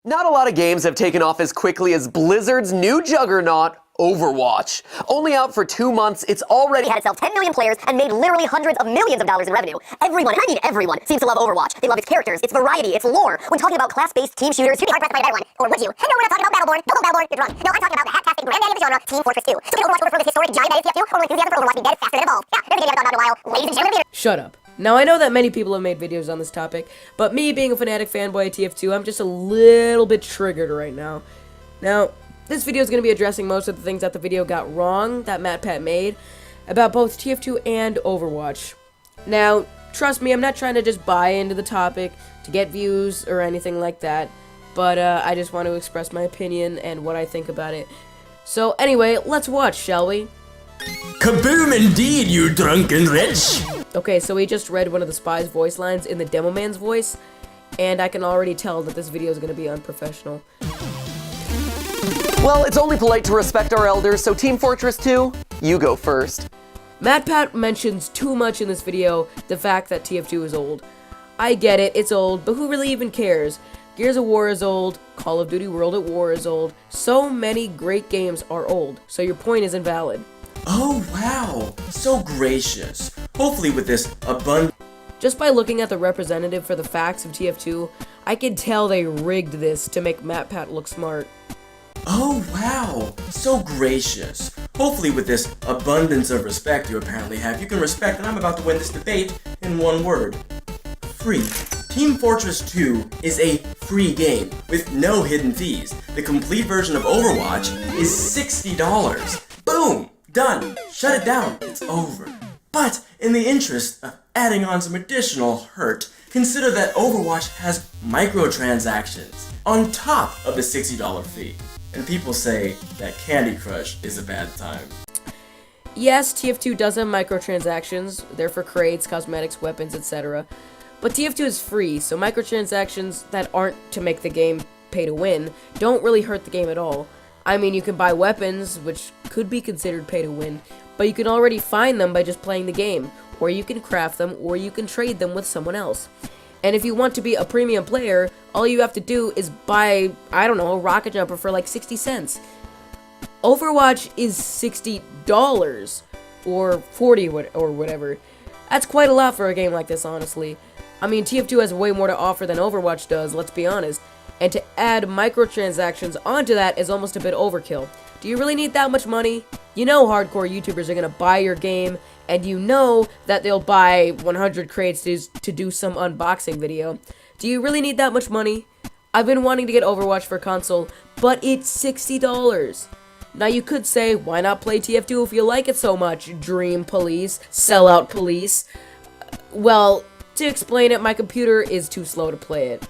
Not a lot of games have taken off as quickly as Blizzard's new juggernaut, Overwatch. Only out for 2 months, it's already had itself 10 million players and made literally hundreds of millions of dollars in revenue. Everyone, and I mean everyone, seems to love Overwatch. They love its characters, its variety, its lore. When talking about class-based team shooters, you'd be hard-pressed to find everyone. Or would you? And no, we're not talking about Battleborn. Don't go Battleborn, you're wrong. No, I'm talking about the hat-tastic granddaddy of the genre, Team Fortress 2. So can Overwatch overthrow this historic giant that is TF2, or will enthusiasm for Overwatch be dead faster than evolved? Yeah, there's a game I've thought about in a while. Ladies and gentlemen, Shut up. Now, I know that many people have made videos on this topic, but me being a fanatic fanboy of TF2, I'm just a little bit triggered right now. Now, this video is going to be addressing most of the things that the video got wrong that Matpat made about both TF2 and Overwatch. Now, trust me, I'm not trying to just buy into the topic to get views or anything like that, but I just want to express my opinion and what I think about it. So anyway, let's watch, shall we? Kaboom indeed, you drunken wretch! Okay, so we just read one of the spy's voice lines in the demo man's voice, and I can already tell that this video is going to be unprofessional. Well, it's only polite to respect our elders, so Team Fortress 2, you go first. Matpat mentions too much in this video the fact that TF2 is old. I get it, it's old, but who really even cares? Gears of War is old, Call of Duty World at War is old, so many great games are old, so your point is invalid. Oh wow, so gracious. Hopefully with this abundant... Just by looking at the representative for the facts of TF2, I can tell they rigged this to make Matpat look smart. Oh wow, so gracious. Hopefully with this abundance of respect you apparently have, you can respect that I'm about to win this debate in one word. Free. Team Fortress 2 is a free game with no hidden fees. The complete version of Overwatch is $60. Boom! Done. Shut it down. It's over. But in the interest of adding on some additional hurt, consider that Overwatch has microtransactions on top of the $60 fee. And people say that Candy Crush is a bad time. Yes, TF2 does have microtransactions. They're for crates, cosmetics, weapons, etc. But TF2 is free, so microtransactions that aren't to make the game pay to win don't really hurt the game at all. I mean, you can buy weapons, which could be considered pay to win, but you can already find them by just playing the game, or you can craft them, or you can trade them with someone else. And if you want to be a premium player, all you have to do is buy, I don't know, a rocket jumper for like 60 cents. Overwatch is $60, or 40 or whatever. That's quite a lot for a game like this, honestly. I mean, TF2 has way more to offer than Overwatch does, let's be honest. And to add microtransactions onto that is almost a bit overkill. Do you really need that much money? You know hardcore YouTubers are gonna buy your game, and you know that they'll buy 100 crates to do some unboxing video. Do you really need that much money? I've been wanting to get Overwatch for console, but it's $60. Now you could say, why not play TF2 if you like it so much, Dream Police, Sellout Police? Well, to explain it, my computer is too slow to play it.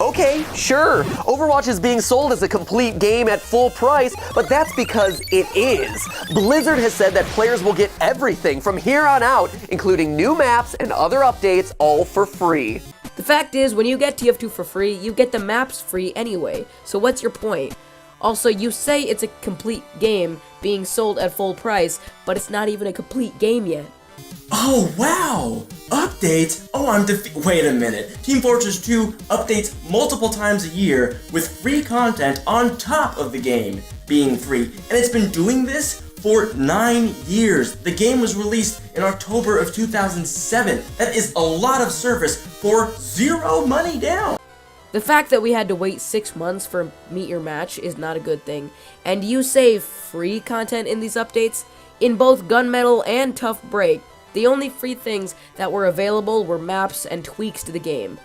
Okay, sure. Overwatch is being sold as a complete game at full price, but that's because it is. Blizzard has said that players will get everything from here on out, including new maps and other updates, all for free. The fact is, when you get TF2 for free, you get the maps free anyway, so what's your point? Also, you say it's a complete game being sold at full price, but it's not even a complete game yet. Oh wow! Updates? Oh, wait a minute. Team Fortress 2 updates multiple times a year with free content on top of the game being free. And it's been doing this for 9 years. The game was released in October of 2007. That is a lot of service for zero money down. The fact that we had to wait 6 months for Meet Your Match is not a good thing. And you say free content in these updates? In both Gunmetal and Tough Break, the only free things that were available were maps and tweaks to the game.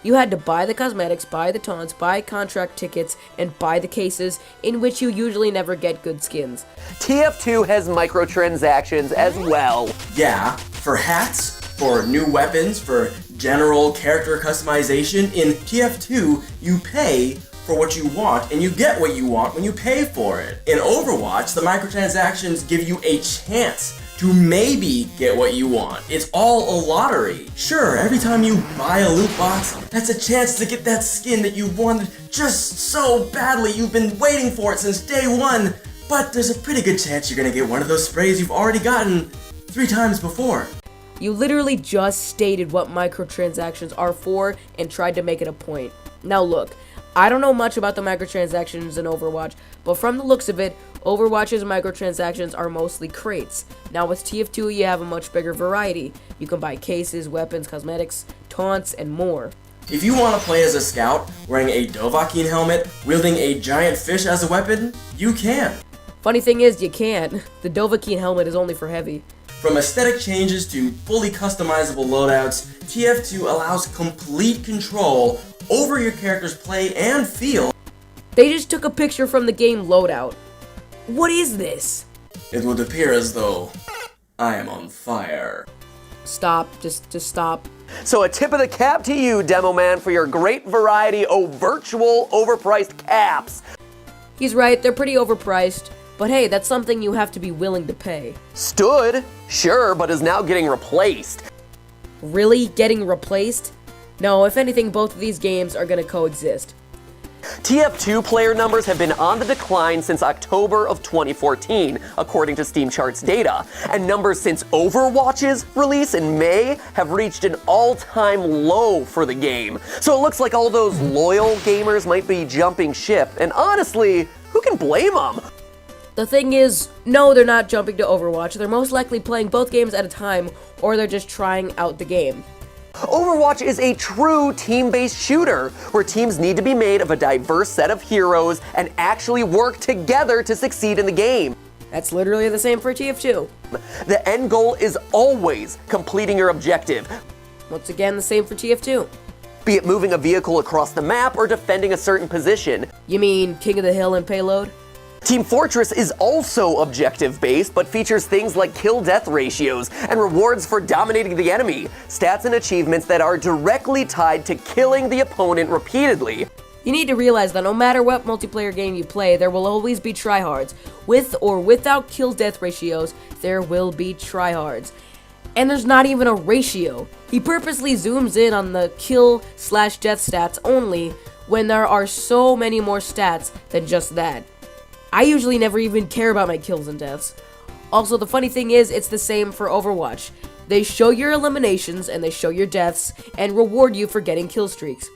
You had to buy the cosmetics, buy the taunts, buy contract tickets, and buy the cases, in which you usually never get good skins. TF2 has microtransactions as well. Yeah, for hats, for new weapons, for general character customization. In TF2, you pay for what you want, and you get what you want when you pay for it. In Overwatch, the microtransactions give you a chance to maybe get what you want. It's all a lottery. Sure, every time you buy a loot box, that's a chance to get that skin that you wanted just so badly. You've been waiting for it since day one, but there's a pretty good chance you're gonna get one of those sprays you've already gotten 3 times before. You literally just stated what microtransactions are for and tried to make it a point. Now look, I don't know much about the microtransactions in Overwatch, but from the looks of it, Overwatch's microtransactions are mostly crates. Now with TF2, you have a much bigger variety. You can buy cases, weapons, cosmetics, taunts, and more. If you want to play as a scout, wearing a Dovahkiin helmet, wielding a giant fish as a weapon, you can. Funny thing is, you can. The Dovahkiin helmet is only for heavy. From aesthetic changes to fully customizable loadouts, TF2 allows complete control over your character's play and feel. They just took a picture from the game loadout. What is this? It would appear as though I am on fire. Stop. Just stop. So a tip of the cap to you, Demo Man, for your great variety of virtual overpriced caps. He's right, they're pretty overpriced. But hey, that's something you have to be willing to pay. Stood, sure, but is now getting replaced. Really? Getting replaced? No, if anything, both of these games are gonna coexist. TF2 player numbers have been on the decline since October of 2014, according to Steam Charts data, and numbers since Overwatch's release in May have reached an all-time low for the game. So it looks like all those loyal gamers might be jumping ship, and honestly, who can blame them? The thing is, no, they're not jumping to Overwatch. They're most likely playing both games at a time, or they're just trying out the game. Overwatch is a true team-based shooter, where teams need to be made of a diverse set of heroes and actually work together to succeed in the game. That's literally the same for TF2. The end goal is always completing your objective, Once again, the same for TF2. be it moving a vehicle across the map or defending a certain position. You mean King of the Hill and Payload? Team Fortress is also objective-based, but features things like kill-death ratios and rewards for dominating the enemy, stats and achievements that are directly tied to killing the opponent repeatedly. You need to realize that no matter what multiplayer game you play, there will always be tryhards. With or without kill-death ratios, there will be tryhards. And there's not even a ratio. He purposely zooms in on the kill/death stats only when there are so many more stats than just that. I usually never even care about my kills and deaths. Also, the funny thing is, it's the same for Overwatch. They show your eliminations and they show your deaths and reward you for getting kill streaks.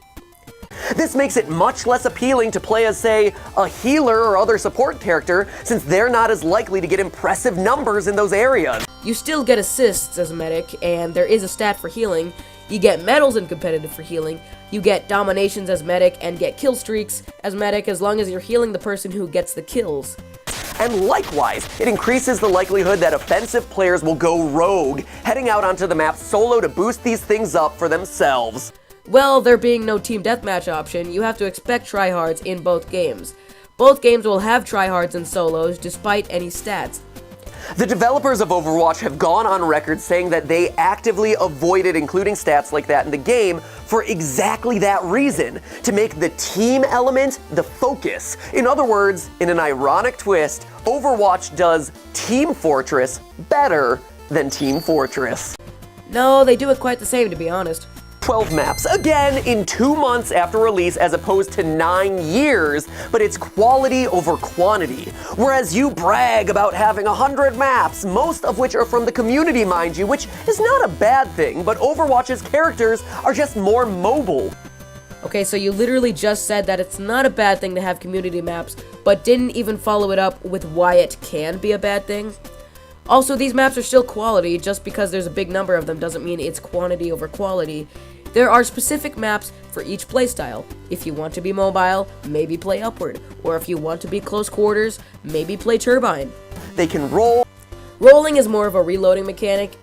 This makes it much less appealing to play as, say, a healer or other support character, since they're not as likely to get impressive numbers in those areas. You still get assists as a medic, and there is a stat for healing. You get medals in competitive for healing. You get dominations as medic and get kill streaks as medic as long as you're healing the person who gets the kills. And likewise, it increases the likelihood that offensive players will go rogue, heading out onto the map solo to boost these things up for themselves. Well, there being no team deathmatch option, you have to expect tryhards in both games. Both games will have tryhards and solos despite any stats. The developers of Overwatch have gone on record saying that they actively avoided including stats like that in the game for exactly that reason, to make the team element the focus. In other words, in an ironic twist, Overwatch does Team Fortress better than Team Fortress. No, they do it quite the same, to be honest. 12 maps, again in 2 months after release as opposed to 9 years, but it's quality over quantity. Whereas you brag about having 100 maps, most of which are from the community, mind you, which is not a bad thing, but Overwatch's characters are just more mobile. Okay, so you literally just said that it's not a bad thing to have community maps, but didn't even follow it up with why it can be a bad thing. Also, these maps are still quality. Just because there's a big number of them doesn't mean it's quantity over quality. There are specific maps for each playstyle. If you want to be mobile, maybe play Upward. Or if you want to be close quarters, maybe play Turbine. They can roll. Rolling is more of a reloading mechanic,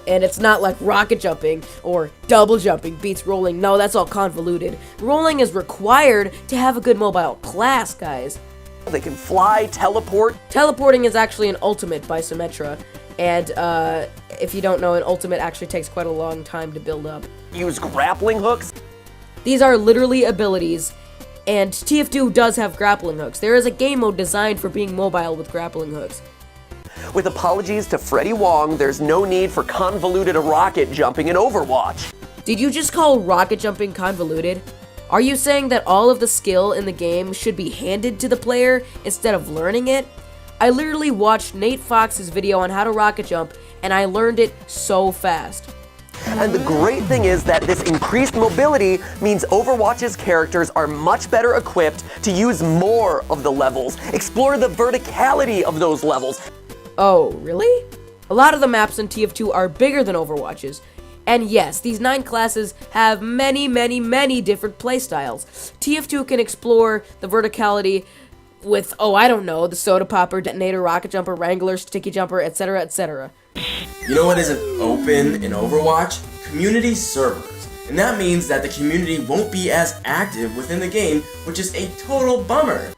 and it's not like rocket jumping or double jumping beats rolling. No, that's all convoluted. Rolling is required to have a good mobile class, guys. They can fly, teleport. Teleporting is actually an ultimate by Symmetra, and if you don't know, an ultimate actually takes quite a long time to build up. Use grappling hooks. These are literally abilities, and TF2 does have grappling hooks. There is a game mode designed for being mobile with grappling hooks. With apologies to Freddie Wong, there's no need for convoluted rocket jumping in Overwatch. Did you just call rocket jumping convoluted? Are you saying that all of the skill in the game should be handed to the player instead of learning it? I literally watched Nate Fox's video on how to rocket jump, and I learned it so fast. And the great thing is that this increased mobility means Overwatch's characters are much better equipped to use more of the levels, explore the verticality of those levels. Oh, really? A lot of the maps in TF2 are bigger than Overwatch's. And yes, these 9 classes have many different playstyles. TF2 can explore the verticality with, I don't know, the Soda Popper, Detonator, Rocket Jumper, Wrangler, Sticky Jumper, etc., etc. You know what isn't open in Overwatch? Community servers. And that means that the community won't be as active within the game, which is a total bummer.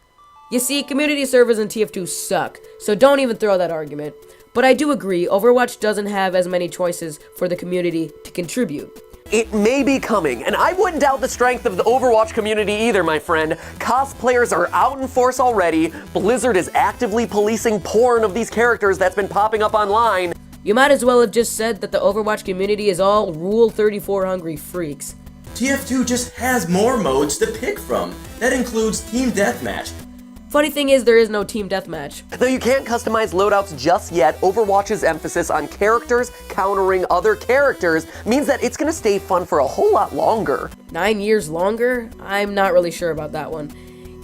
You see, community servers in TF2 suck, so don't even throw that argument. But I do agree, Overwatch doesn't have as many choices for the community to contribute. It may be coming, and I wouldn't doubt the strength of the Overwatch community either, my friend. Cosplayers are out in force already. Blizzard is actively policing porn of these characters that's been popping up online. You might as well have just said that the Overwatch community is all Rule 34 hungry freaks. TF2 just has more modes to pick from. That includes Team Deathmatch. Funny thing is, there is no team deathmatch. Though you can't customize loadouts just yet, Overwatch's emphasis on characters countering other characters means that it's gonna stay fun for a whole lot longer. 9 years longer? I'm not really sure about that one.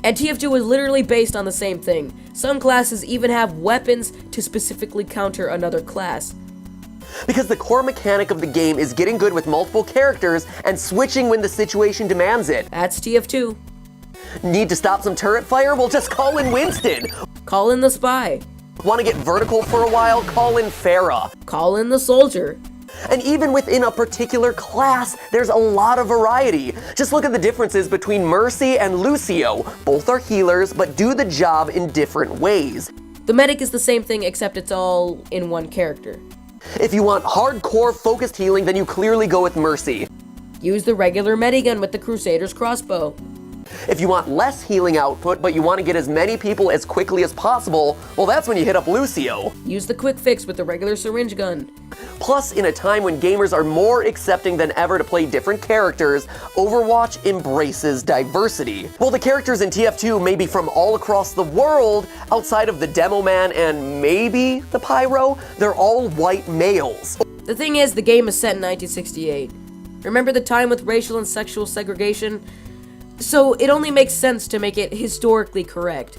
And TF2 is literally based on the same thing. Some classes even have weapons to specifically counter another class. Because the core mechanic of the game is getting good with multiple characters and switching when the situation demands it. That's TF2. Need to stop some turret fire? Well, just call in Winston. Call in the spy. Want to get vertical for a while? Call in Pharah. Call in the soldier. And even within a particular class, there's a lot of variety. Just look at the differences between Mercy and Lucio. Both are healers, but do the job in different ways. The medic is the same thing, except it's all in one character. If you want hardcore focused healing, then you clearly go with Mercy. Use the regular medigun with the Crusader's crossbow. If you want less healing output, but you want to get as many people as quickly as possible, well, that's when you hit up Lucio. Use the quick fix with the regular syringe gun. Plus, in a time when gamers are more accepting than ever to play different characters, Overwatch embraces diversity. While the characters in TF2 may be from all across the world, outside of the Demo Man and maybe the Pyro, they're all white males. The thing is, the game is set in 1968. Remember the time with racial and sexual segregation? So it only makes sense to make it historically correct.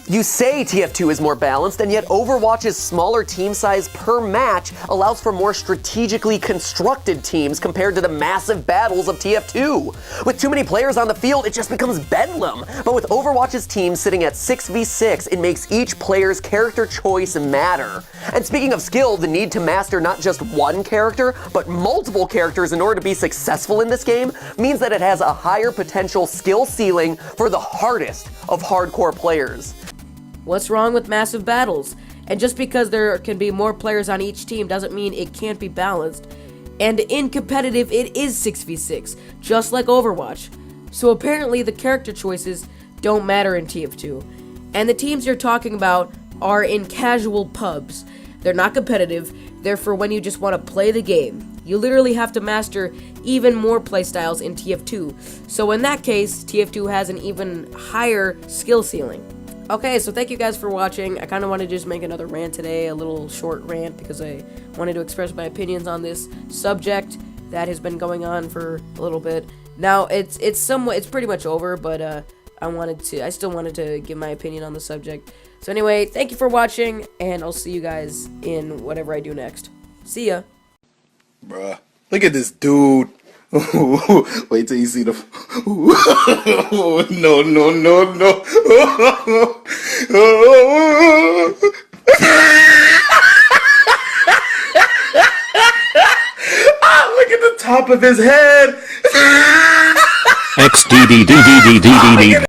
You say TF2 is more balanced, and yet Overwatch's smaller team size per match allows for more strategically constructed teams compared to the massive battles of TF2. With too many players on the field, it just becomes bedlam. But with Overwatch's team sitting at 6v6, it makes each player's character choice matter. And speaking of skill, the need to master not just one character, but multiple characters in order to be successful in this game means that it has a higher potential skill ceiling for the hardest of hardcore players. What's wrong with massive battles? And just because there can be more players on each team doesn't mean it can't be balanced. And in competitive, it is 6v6, just like Overwatch. So apparently the character choices don't matter in TF2. And the teams you're talking about are in casual pubs. They're not competitive, they're for when you just want to play the game. You literally have to master even more playstyles in TF2. So in that case, TF2 has an even higher skill ceiling. Okay, so thank you guys for watching. I kind of wanted to just make another rant today, a little short rant, because I wanted to express my opinions on this subject that has been going on for a little bit. Now, it's pretty much over, but I still wanted to give my opinion on the subject. So anyway, thank you for watching, and I'll see you guys in whatever I do next. See ya. Bruh, look at this dude. Wait till you see the. No, no, no, no. Look at the top of his head. XDDDDDDD.